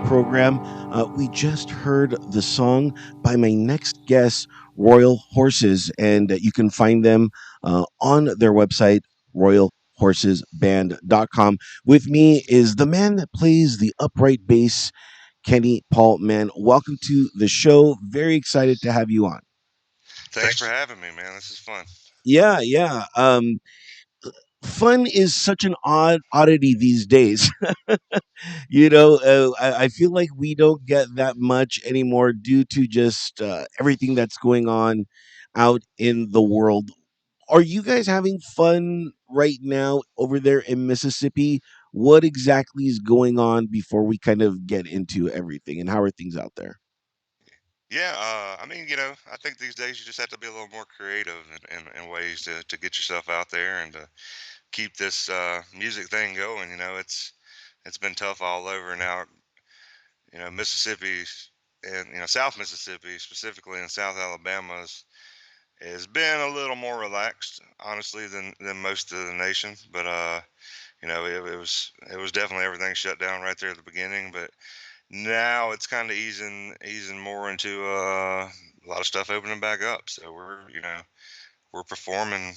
program. We just heard the song by my next guest, Royal Horses, and you can find them on their website, royalhorsesband.com. With me is the man that plays the upright bass, Kenny Paul Mann. Welcome to the show. Very excited to have you on. Thanks for having me, man. This is fun. Yeah, yeah. Fun is such an oddity these days. I feel like we don't get that much anymore due to just everything that's going on out in the world. Are you guys having fun right now over there in Mississippi? What exactly is going on before we kind of get into everything, and how are things out there? Yeah, I mean, I think these days you just have to be a little more creative in ways to get yourself out there and to keep this music thing going. It's been tough all over now. Mississippi and South Mississippi, specifically in South Alabama, has been a little more relaxed, honestly, than most of the nation. But it was definitely everything shut down right there at the beginning. But now it's kind of easing more into a lot of stuff opening back up. So we're performing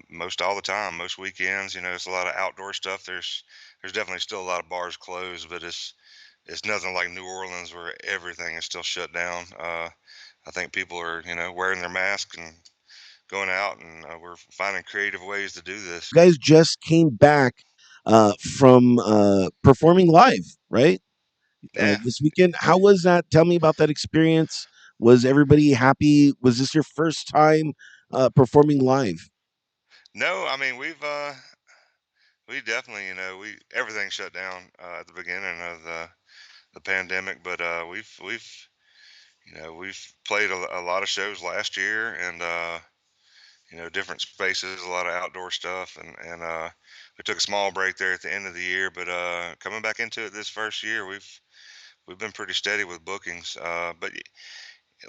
most all the time, most weekends. It's a lot of outdoor stuff. There's definitely still a lot of bars closed, but it's nothing like New Orleans where everything is still shut down. I think people are wearing their masks and going out, and we're finding creative ways to do this. You guys just came back from performing live, right? Yeah. This weekend. How was that? Tell me about that experience. Was everybody happy? Was this your first time performing live? No, I mean we definitely we everything shut down at the beginning of the pandemic, but we've played a lot of shows last year, and different spaces, a lot of outdoor stuff, and we took a small break there at the end of the year, but coming back into it this first year, we've been pretty steady with bookings. But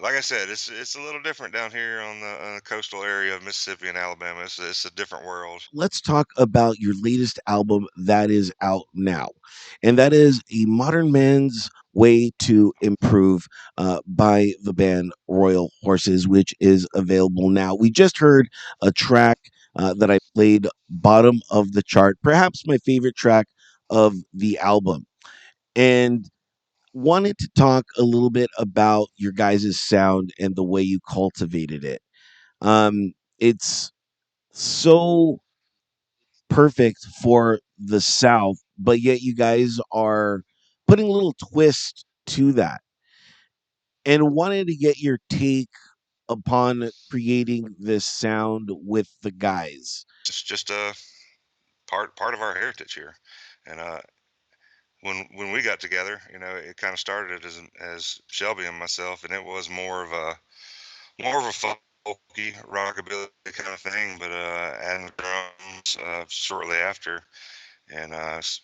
like I said, it's a little different down here on the coastal area of Mississippi and Alabama. It's a different world. Let's talk about your latest album that is out now. And that is A Modern Man's Way to Improve by the band Royal Horses, which is available now. We just heard a track that I played, bottom of the chart, perhaps my favorite track of the album. And wanted to talk a little bit about your guys' sound and the way you cultivated it. It's so perfect for the South, but yet you guys are putting a little twist to that. And wanted to get your take upon creating this sound with the guys. It's just a part of our heritage here, and when we got together, it kind of started as Shelby and myself, and it was more of a folky rockabilly kind of thing, but adding drums shortly after, and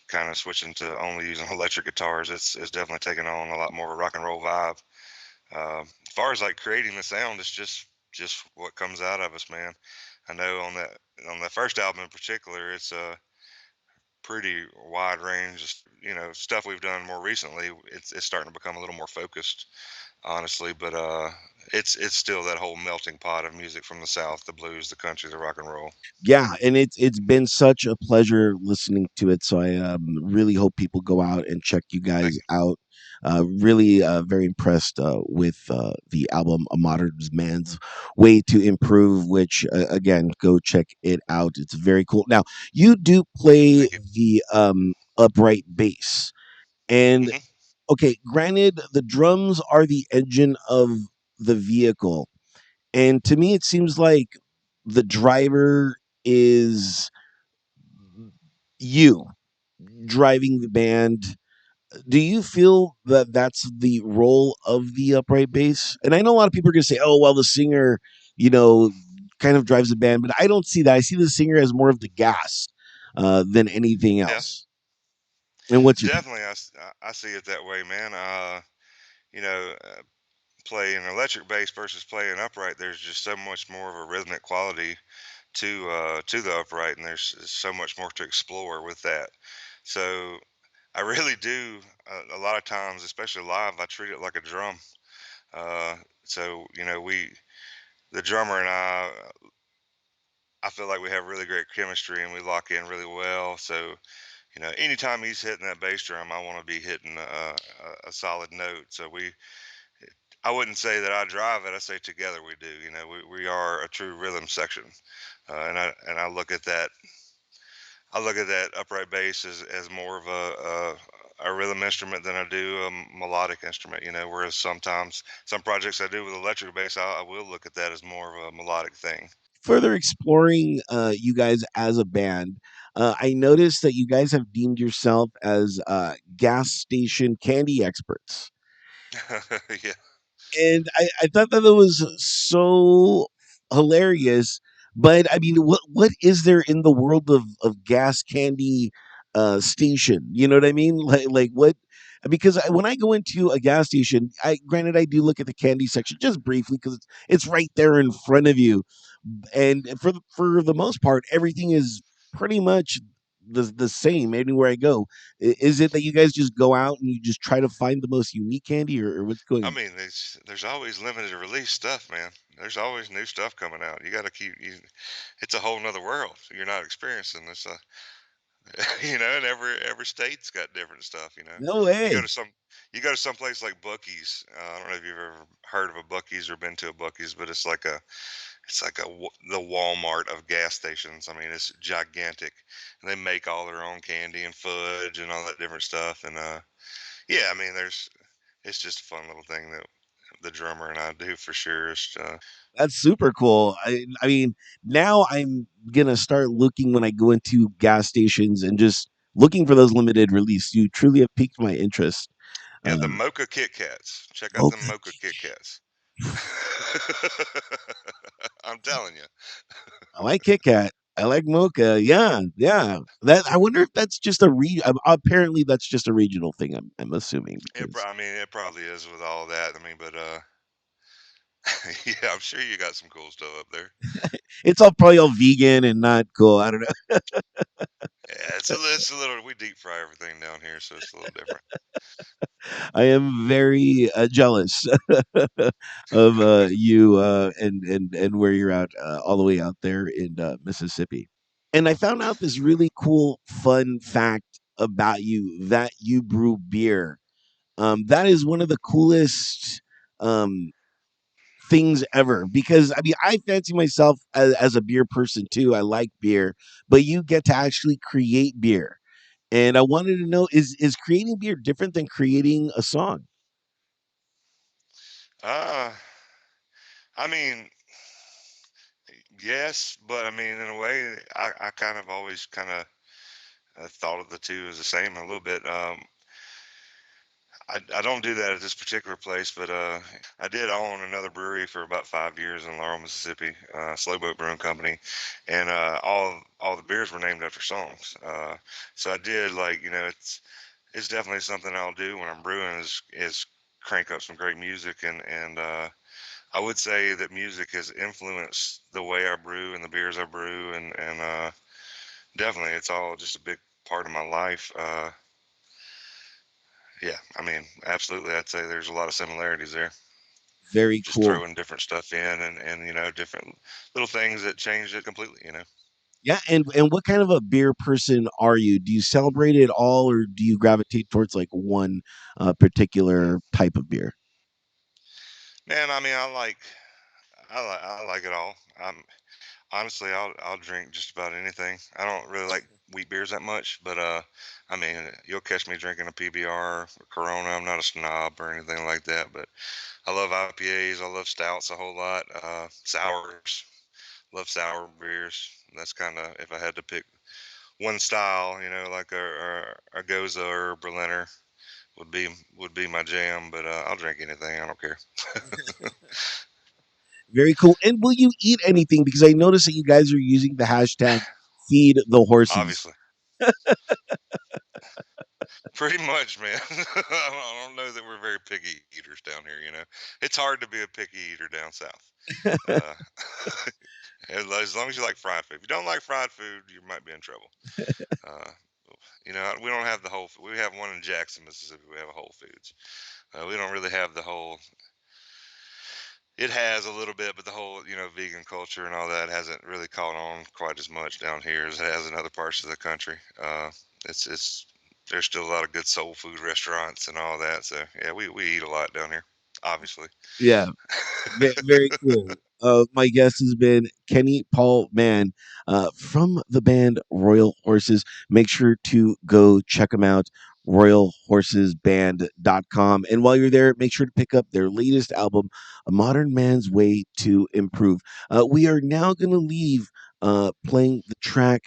kind of switching to only using electric guitars. It's definitely taken on a lot more of a rock and roll vibe. As far as like creating the sound, it's just what comes out of us, man. I know on that first album in particular, it's a pretty wide range of stuff we've done more recently. It's starting to become a little more focused, honestly, but it's still that whole melting pot of music from the South, the blues, the country, the rock and roll. Yeah, and it's been such a pleasure listening to it. So I really hope people go out and check you Thank guys you. out. Really, very impressed with the album "A Modern Man's Way to Improve," which again, go check it out. It's very cool. Now, you do play Thank you. the upright bass, and Hmm. okay, granted, the drums are the engine of the vehicle, and to me, it seems like the driver is you driving the band. Do you feel that that's the role of the upright bass? And I know a lot of people are going to say, "Oh, well, the singer, you know, kind of drives the band," but I don't see that. I see the singer as more of the gas than anything Yeah, else. And what's your take? definitely. I see it that way, man. You know, uh, playing electric bass versus playing upright, there's just so much more of a rhythmic quality to the upright, and there's so much more to explore with that. So I really do. A lot of times, especially live, I treat it like a drum. Uh, so the drummer and I feel like we have really great chemistry and we lock in really well. So anytime he's hitting that bass drum, I want to be hitting a solid note. So I wouldn't say that I drive it. I say together we do. We are a true rhythm section, and I look at that. I look at that upright bass as more of a rhythm instrument than I do a melodic instrument. Whereas sometimes some projects I do with electric bass, I will look at that as more of a melodic thing. Further exploring you guys as a band, I noticed that you guys have deemed yourself as gas station candy experts. Yeah. And I thought that it was so hilarious. But I mean, what is there in the world of gas candy station? You know what I mean? Like what? Because when I go into a gas station, I granted I do look at the candy section just briefly because it's right there in front of you, and for the most part, everything is pretty much the same anywhere I go. Is it that you guys just go out and you just try to find the most unique candy, or what's going I on? mean, there's always limited release stuff, man. There's always new stuff coming out. You got to it's a whole nother world. You're not experiencing this. And every state's got different stuff. No You go way. to some you go to some place like Bucky's. I don't know if you've ever heard of a Bucky's or been to a Bucky's, but the Walmart of gas stations. I mean, it's gigantic, and they make all their own candy and fudge and all that different stuff. And yeah, I mean, it's just a fun little thing that the drummer and I do for sure. That's super cool. I mean, now I'm gonna start looking when I go into gas stations and just looking for those limited release. You truly have piqued my interest. Yeah, the Uh, Mocha Kit Kats. Check out the Mocha. Mocha Kit Kats. I'm telling you. I like Kit Kat. I like Mocha. Yeah, yeah. That I wonder if that's just a apparently that's just a regional thing. I'm assuming because I mean, it probably is with all that. I mean, but yeah, I'm sure you got some cool stuff up there. it's all probably all vegan and not cool. I don't know. Yeah, it's a little. We deep fry everything down here, so it's a little different. I am very jealous of you and where you're at, all the way out there in Mississippi. And I found out this really cool, fun fact about you that you brew beer. That is one of the coolest um, things ever because I mean, I fancy myself as a beer person too. I like beer, but you get to actually create beer. And I wanted to know is creating beer different than creating a song? Uh, I mean, yes, but I mean, in a way, I kind of always kind of thought of the two as the same a little bit. I don't do that at this particular place, but I did own another brewery for about 5 years in Laurel, Mississippi, Slow Boat Brewing Company, and all the beers were named after songs. So I did like it's definitely something I'll do when I'm brewing is crank up some great music and I would say that music has influenced the way I brew and the beers I brew and definitely it's all just a big part of my life. Yeah, I mean, absolutely. I'd say there's a lot of similarities there. Very Just cool. throwing different stuff in and different little things that changed it completely. Yeah, and what kind of a beer person are you? Do you celebrate it all, or do you gravitate towards like one particular type of beer? Man, I mean, I like it all. Honestly, I'll drink just about anything. I don't really like wheat beers that much, but I mean, you'll catch me drinking a PBR or Corona. I'm not a snob or anything like that, but I love IPAs. I love stouts a whole lot. Sours, love sour beers. That's kind of if I had to pick one style, like a Goza or a Berliner would be would be my jam. But I'll drink anything. I don't care. Very cool. And will you eat anything? Because I noticed that you guys are using the hashtag feed the horses. Obviously, pretty much, man. I don't know that we're very picky eaters down here. It's hard to be a picky eater down south. Uh, as long as you like fried food. If you don't like fried food, you might be in trouble. Uh, We don't have the whole. We have one in Jackson, Mississippi. We have a Whole Foods. We don't really have the whole. It has a little bit, but the whole vegan culture and all that hasn't really caught on quite as much down here as it has in other parts of the country. It's there's still a lot of good soul food restaurants and all that. So yeah, we eat a lot down here, obviously. Yeah. Very cool. My guest has been Kenny Paul Mann from the band Royal Horses. Make sure to go check them out, royalhorsesband.com. And while you're there, make sure to pick up their latest album, A Modern Man's Way to Improve. We are now going to leave playing the track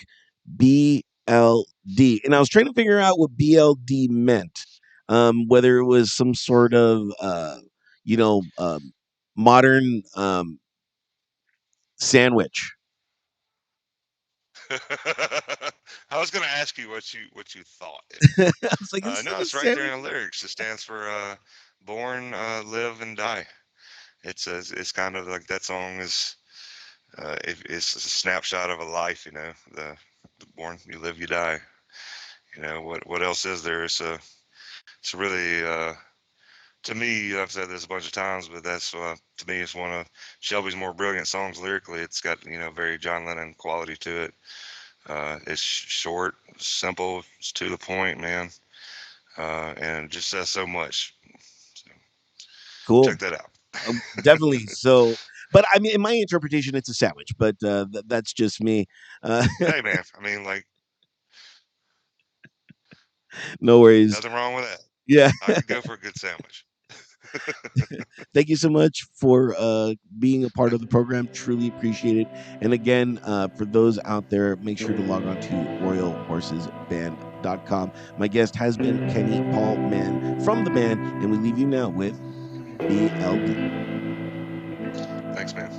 BLD. And I was trying to figure out what BLD meant, whether it was some sort of, you know, um, modern sandwich. I was gonna ask you what you thought it I meant. was like, is No, it a it's right there sandwich? in the lyrics. It stands for "Born, Live, and Die." It's kind of like that song is. It's a snapshot of a life, the born, you live, you die. What else is there? It's really to me. I've said this a bunch of times, but that's to me it's one of Shelby's more brilliant songs lyrically. It's got very John Lennon quality to it. It's short, simple, it's to the point, man, and it just says so much. So Cool. check that out. Definitely. So, but I mean, in my interpretation, it's a sandwich, but that's just me. Uh, Hey, man, I mean, like, no worries. nothing wrong with that. Yeah. I could go for a good sandwich. Thank you so much for being a part of the program. Truly appreciate it. And again, for those out there, make sure to log on to royalhorsesband.com. My guest has been Kenny Paul Mann from the band, and we leave you now with BLD. Thanks, man.